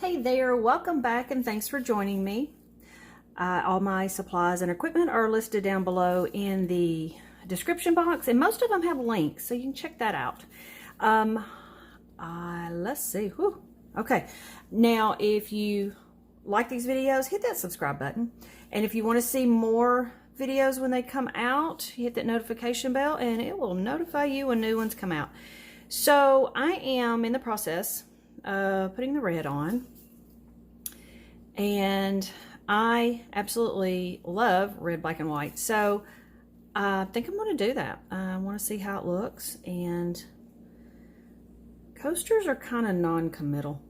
Hey there, welcome back and thanks for joining me. All my supplies and equipment are listed down below in the description box, and most of them have links, so you can check that out. Let's see. Whew. Okay, now if you like these videos, hit that subscribe button, and if you want to see more videos when they come out, hit that notification bell and it will notify you when new ones come out. So I am in the process of putting the red on, and I absolutely love red, black, and white. So I think I'm going to do that. I want to see how it looks, and coasters are kind of non-committal.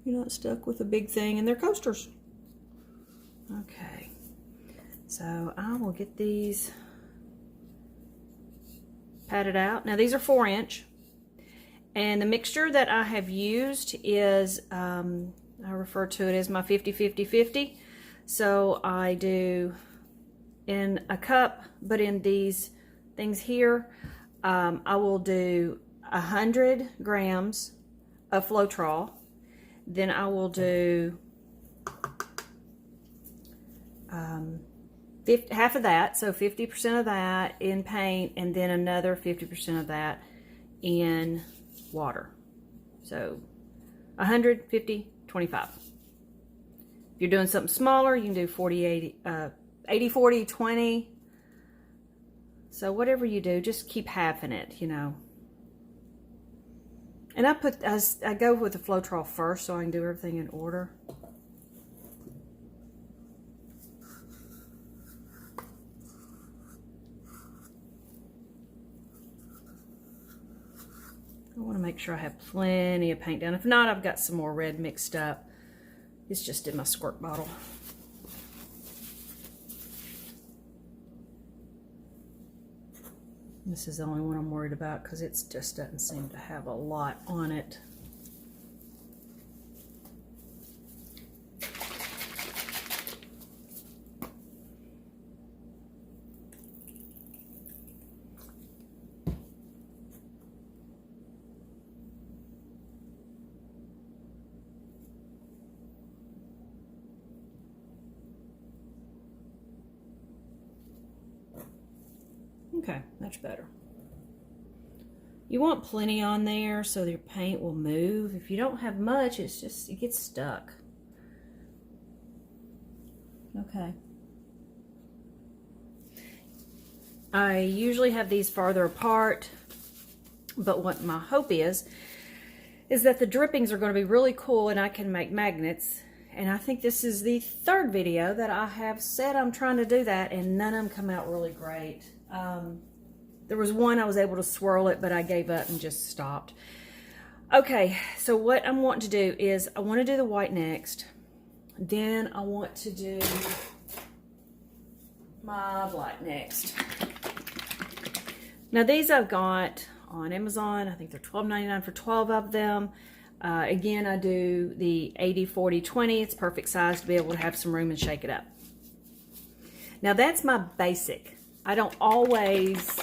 You're not stuck with a big thing, and they're coasters. Okay, so I will get these patted out. Now these are 4-inch, and the mixture that I have used is I refer to it as my 50-50-50. So I do in a cup, but in these things here, I will do 100 grams of Floetrol. Then I will do half of that, so 50% of that in paint, and then another 50% of that in water. So 100, 50, 25. If you're doing something smaller, you can do 40, 80, 80, 40, 20. So whatever you do, just keep halving it, you know. And I go with the Floetrol first so I can do everything in order. I want to make sure I have plenty of paint down. If not, I've got some more red mixed up. It's just in my squirt bottle. This is the only one I'm worried about because it just doesn't seem to have a lot on it. Okay, much better. You want plenty on there so your paint will move. If you don't have much, it gets stuck. Okay. I usually have these farther apart, but what my hope is that the drippings are going to be really cool and I can make magnets. And I think this is the 3rd video that I have said I'm trying to do that, and none of them come out really great. There was one I was able to swirl it, but I gave up and just stopped. Okay, so what I'm wanting to do is I want to do the white next. Then I want to do my black next. Now these I've got on Amazon. I think they're $12.99 for 12 of them. Again, I do the 80, 40, 20. It's perfect size to be able to have some room and shake it up. Now that's my basic. I don't always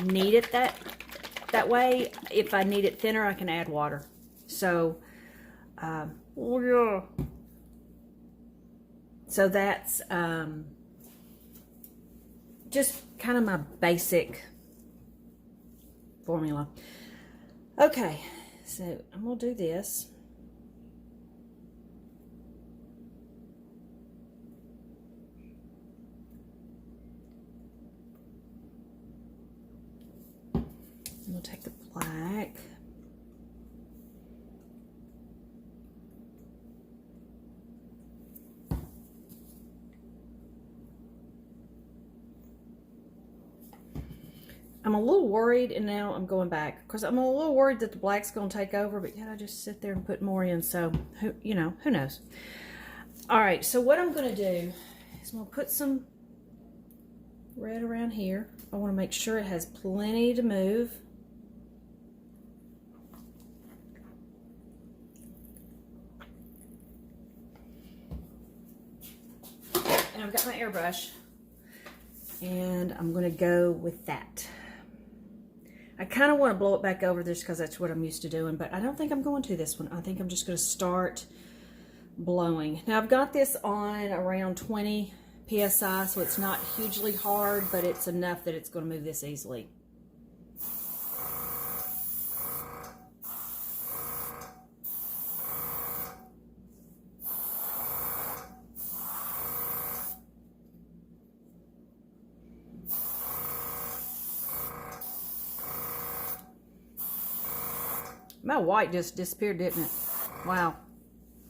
need it that way. If I need it thinner, I can add water. So, oh yeah. So that's just kind of my basic formula. Okay, so I'm gonna do this. We'll take the black. I'm a little worried, and now I'm going back because I'm a little worried that the black's going to take over, but yet I just sit there and put more in, so who knows. All right, so what I'm going to do is I'm going to put some red around here. I want to make sure it has plenty to move. And I've got my airbrush, and I'm going to go with that. I kind of want to blow it back over just because that's what I'm used to doing, but I don't think I'm going to this one. I think I'm just going to start blowing. Now I've got this on around 20 psi, so it's not hugely hard, but it's enough that it's going to move this easily. My white just disappeared, didn't it? Wow.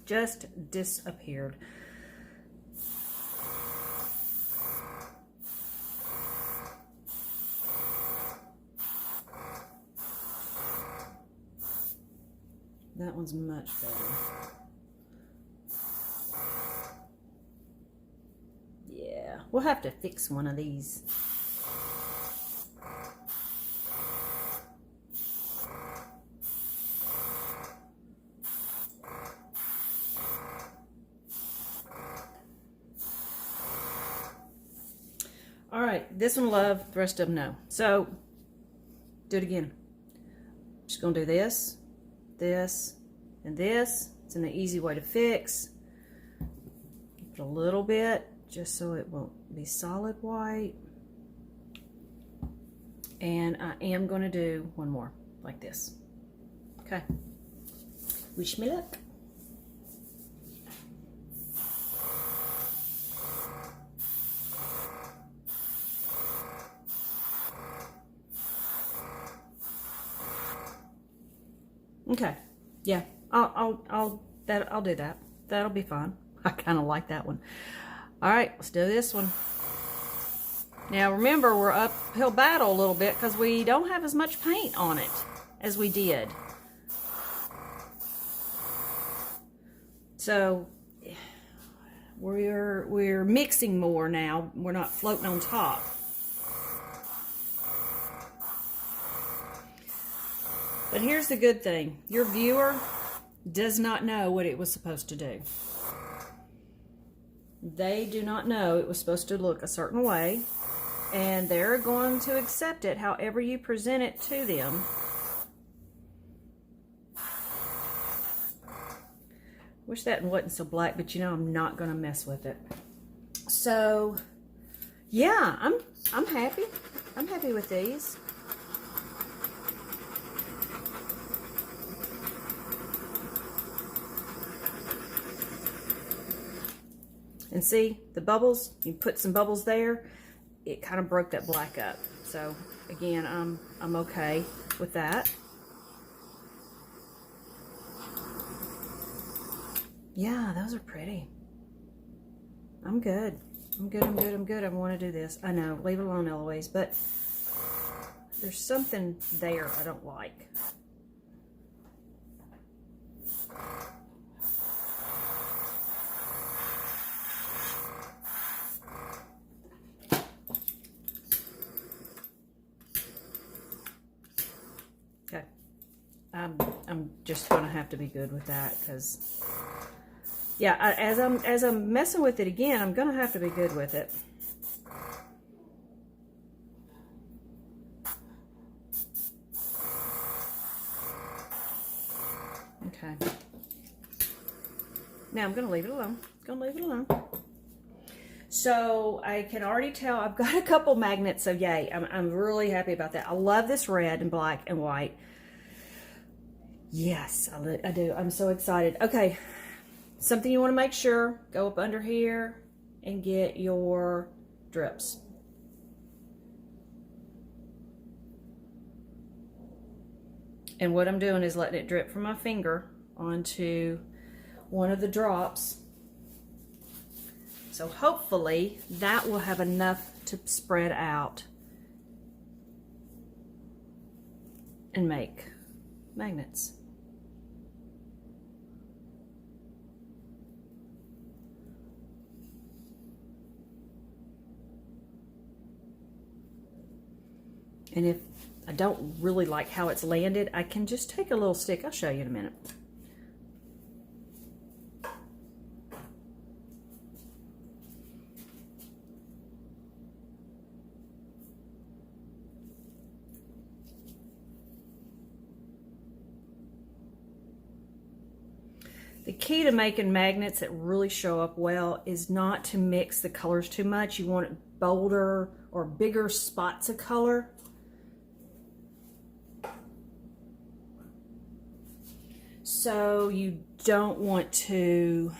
Just disappeared. That one's much better. Yeah, we'll have to fix one of these. All right, this one love, the rest of them no. So, do it again. Just gonna do this, this, and this. It's an easy way to fix. Give it a little bit, just so it won't be solid white. And I am gonna do one more, like this. Okay. Wish me luck. Okay, yeah, I'll do that. That'll be fun. I kind of like that one. All right, let's do this one. Now remember, we're uphill battle a little bit because we don't have as much paint on it as we did. So we're mixing more now. We're not floating on top. But here's the good thing. Your viewer does not know what it was supposed to do. They do not know it was supposed to look a certain way, and they're going to accept it however you present it to them. Wish that wasn't so black, but you know I'm not going to mess with it. So, yeah, I'm happy. I'm happy with these. And see, the bubbles, you put some bubbles there, it kind of broke that black up. So, again, I'm okay with that. Yeah, those are pretty. I'm good. I'm good. I want to do this. I know, leave it alone, Eloise, but there's something there I don't like. Okay, I'm just gonna have to be good with that because, yeah, as I'm messing with it again, I'm gonna have to be good with it. Okay. Now I'm gonna leave it alone. So I can already tell I've got a couple magnets, so yay, I'm really happy about that. I love this red and black and white. Yes, I do. I'm so excited. Okay, something you want to make sure, go up under here and get your drips. And what I'm doing is letting it drip from my finger onto one of the drops. So hopefully that will have enough to spread out and make magnets. And if I don't really like how it's landed, I can just take a little stick. I'll show you in a minute. The key to making magnets that really show up well is not to mix the colors too much. You want bolder or bigger spots of color. So you don't want to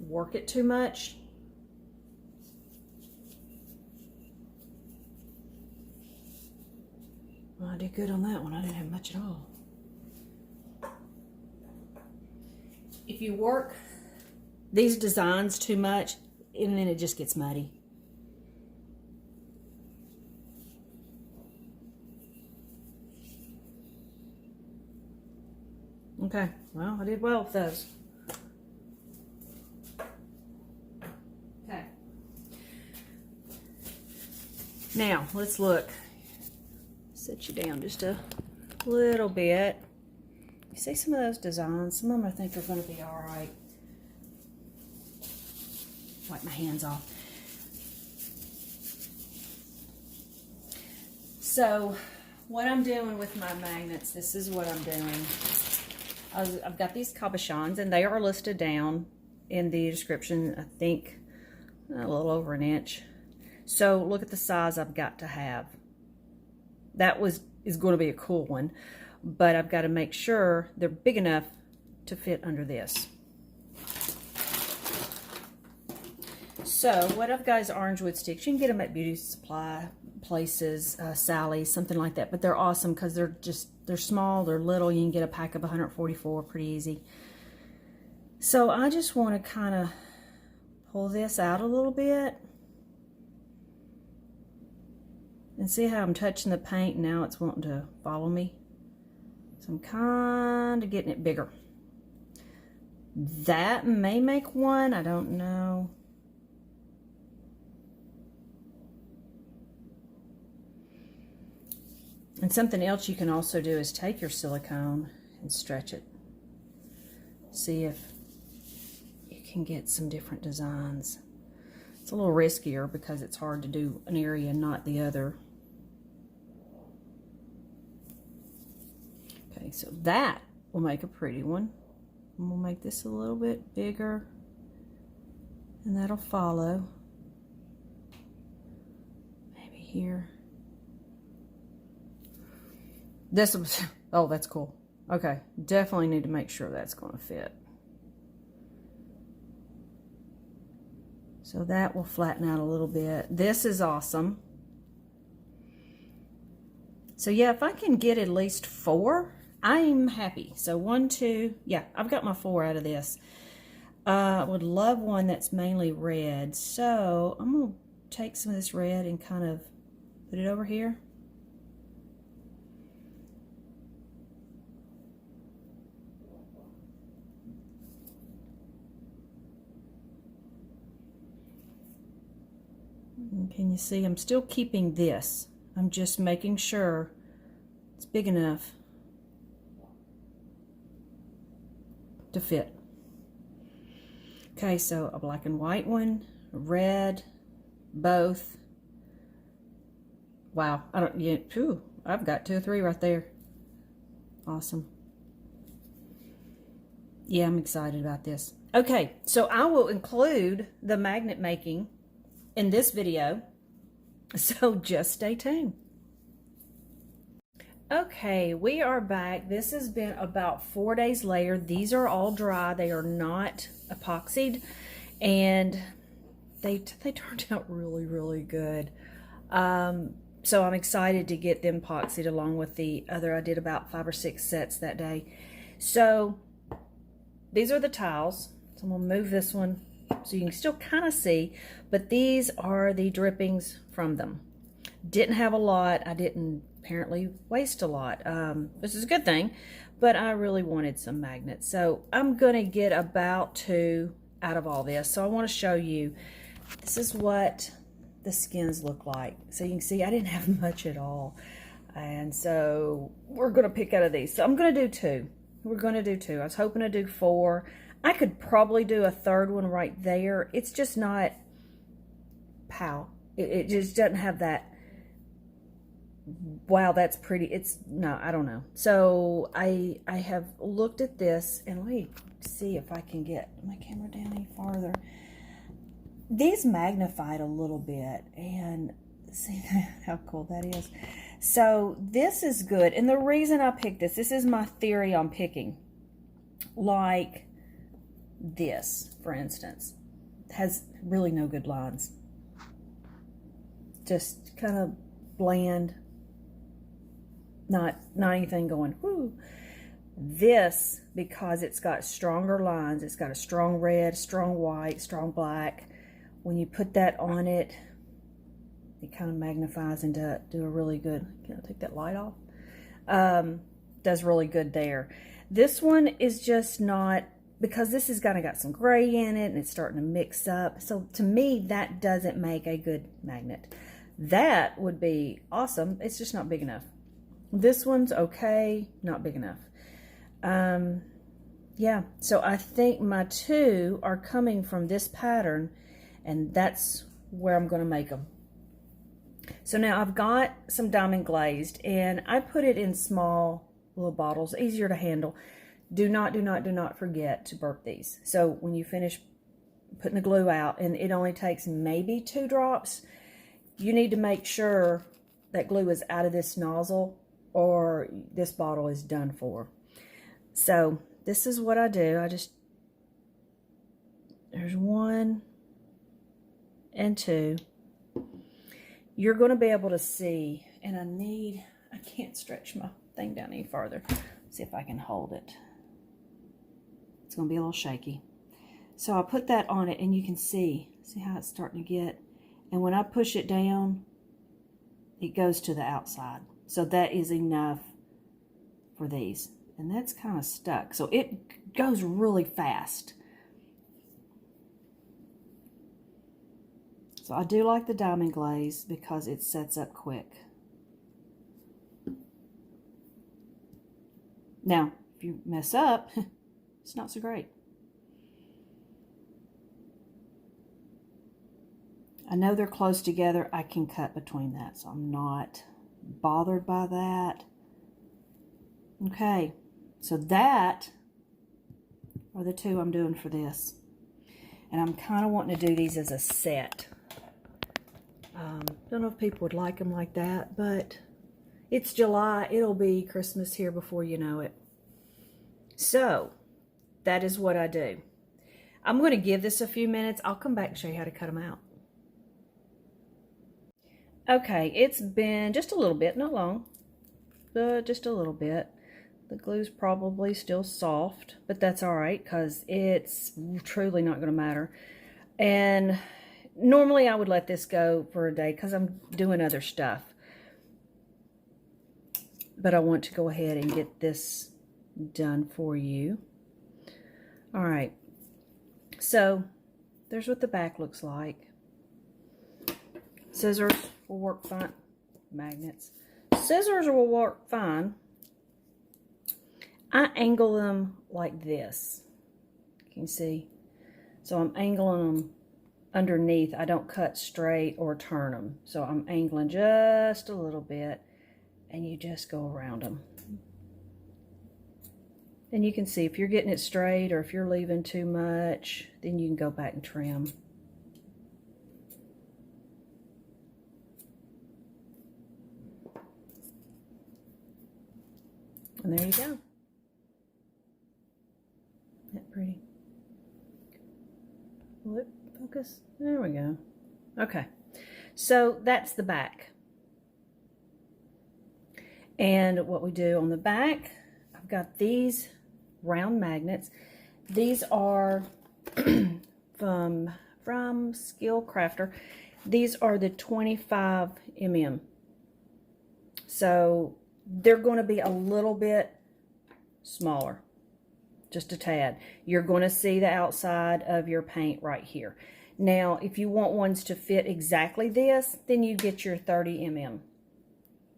work it too much. Well, I did good on that one. I didn't have much at all. If you work these designs too much, and then it just gets muddy. Okay, well, I did well with those. Okay. Now, let's look. Set you down just a little bit. You see some of those designs? Some of them I think are going to be all right. Wipe my hands off. So, what I'm doing with my magnets, this is what I'm doing. I've got these cabochons, and they are listed down in the description, I think a little over 1 inch. So, look at the size I've got to have. That is going to be a cool one, but I've got to make sure they're big enough to fit under this. So what I've got is orange wood sticks. You can get them at beauty supply places, Sally's, something like that, but they're awesome because they're small, they're little. You can get a pack of 144 pretty easy. So I just want to kind of pull this out a little bit. And see how I'm touching the paint and now it's wanting to follow me? So I'm kind of getting it bigger. That may make one, I don't know. And something else you can also do is take your silicone and stretch it. See if you can get some different designs. It's a little riskier because it's hard to do an area and not the other. Okay, so that will make a pretty one. And we'll make this a little bit bigger, and that'll follow. Maybe here. This was, oh, that's cool. Okay, definitely need to make sure that's going to fit. So that will flatten out a little bit. This is awesome. So yeah, if I can get at least 4, I'm happy. So 1, 2, yeah, I've got my 4 out of this. I would love one that's mainly red. So I'm going to take some of this red and kind of put it over here. And can you see I'm still keeping this? I'm just making sure it's big enough to fit. Okay, so a black and white one, red, both. Wow, I don't, yeah, phew, I've got 2 or 3 right there. Awesome. Yeah, I'm excited about this. Okay, so I will include the magnet making in this video, so just stay tuned. Okay, we are back. This has been about 4 days later. These are all dry. They are not epoxied, and they turned out really, really good. So I'm excited to get them epoxied along with the other. I did about 5 or 6 sets that day. So these are the tiles. So I'm gonna move this one so you can still kind of see, but these are the drippings from them. Didn't have a lot. I didn't apparently waste a lot. This is a good thing, but I really wanted some magnets. So I'm gonna get about 2 out of all this. So I want to show you, this is what the skins look like. So you can see I didn't have much at all. And so we're gonna pick out of these. So I'm gonna do 2. We're gonna do 2. I was hoping to do 4. I could probably do a 3rd one right there. It's just not, pow. It just doesn't have that wow, that's pretty. It's, no, I don't know. So I have looked at this, and let me see if I can get my camera down any farther. These magnified a little bit, and see how cool that is. So this is good. And the reason I picked this is my theory on picking. Like this, for instance, has really no good lines. Just kind of bland. Not anything going, whoo. This, because it's got stronger lines, it's got a strong red, strong white, strong black. When you put that on it, it kind of magnifies and do a really good, can I take that light off? Does really good there. This one is just not, because this has kind of got some gray in it and it's starting to mix up. So to me, that doesn't make a good magnet. That would be awesome. It's just not big enough. This one's okay, not big enough. Yeah, so I think my two are coming from this pattern, and that's where I'm going to make them. So now I've got some diamond glazed, and I put it in small little bottles, easier to handle. Do not forget to burp these. So when you finish putting the glue out, and it only takes maybe 2 drops, you need to make sure that glue is out of this nozzle, or this bottle is done for. So this is what I do. There's 1 and 2. You're going to be able to see, and I can't stretch my thing down any farther. See if I can hold it. It's going to be a little shaky. So I put that on it, and you can see how it's starting to get. And when I push it down, it goes to the outside. So that is enough for these. And that's kind of stuck. So it goes really fast. So I do like the diamond glaze because it sets up quick. Now, if you mess up, it's not so great. I know they're close together. I can cut between that, so I'm not bothered by that. Okay, so that are the 2 I'm doing for this. And I'm kind of wanting to do these as a set. Don't know if people would like them like that, but it's July. It'll be Christmas here before you know it. So that is what I do. I'm going to give this a few minutes. I'll come back and show you how to cut them out. Okay, it's been just a little bit, not long, but just a little bit. The glue's probably still soft, but that's all right because it's truly not going to matter. And normally I would let this go for a day because I'm doing other stuff. But I want to go ahead and get this done for you. All right, so there's what the back looks like. Scissors will work fine. Magnets. Scissors will work fine. I angle them like this. Can you see? So I'm angling them underneath. I don't cut straight or turn them. So I'm angling just a little bit, and you just go around them. And you can see if you're getting it straight or if you're leaving too much, then you can go back and trim. And there you go. Isn't that pretty? Will it focus? There we go. Okay, so that's the back. And what we do on the back, I've got these round magnets. These are from Skill Crafter. These are the 25 mm. So they're going to be a little bit smaller, just a tad. You're going to see the outside of your paint right here. Now, if you want ones to fit exactly this, then you get your 30 mm.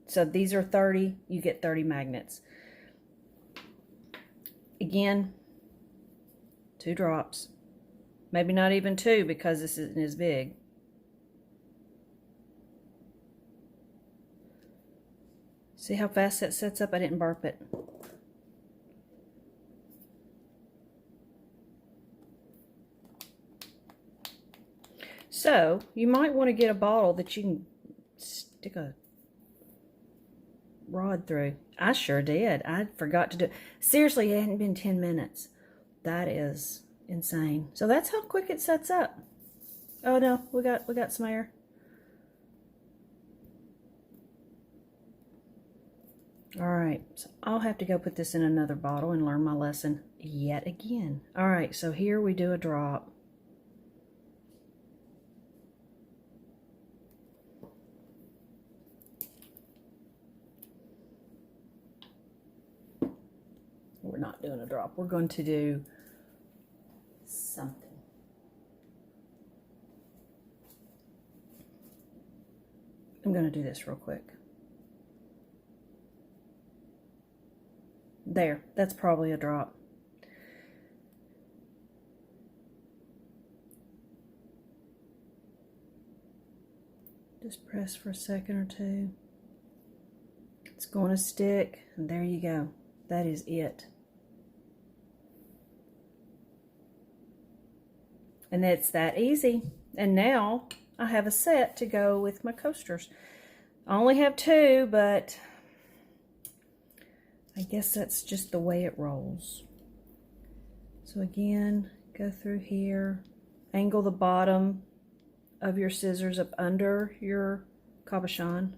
So these are 30, you get 30 magnets. Again, 2 drops. Maybe not even 2 because this isn't as big. See how fast that sets up? I didn't burp it. So, you might want to get a bottle that you can stick a rod through. I sure did. I forgot to do it. Seriously, it hadn't been 10 minutes. That is insane. So that's how quick it sets up. Oh no, we got some air. All right, so I'll have to go put this in another bottle and learn my lesson yet again. All right, so here we do a drop. We're not doing a drop. We're going to do something. I'm going to do this real quick. There, that's probably a drop. Just press for a second or two. It's going to stick, and there you go. That is it. And it's that easy. And now I have a set to go with my coasters. I only have 2, but I guess that's just the way it rolls. So again, go through here, angle the bottom of your scissors up under your cabochon.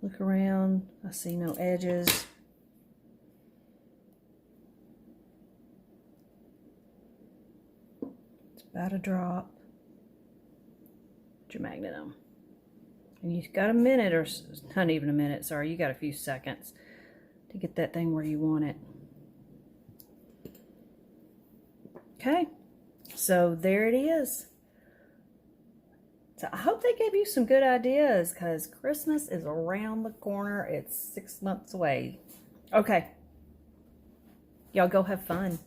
Look around, I see no edges. It's about a drop. Put your magnet on. And you've got a minute, or not even a minute, sorry, you got a few seconds to get that thing where you want it. Okay, so there it is. So I hope they gave you some good ideas, because Christmas is around the corner. It's 6 months away. Okay, y'all go have fun.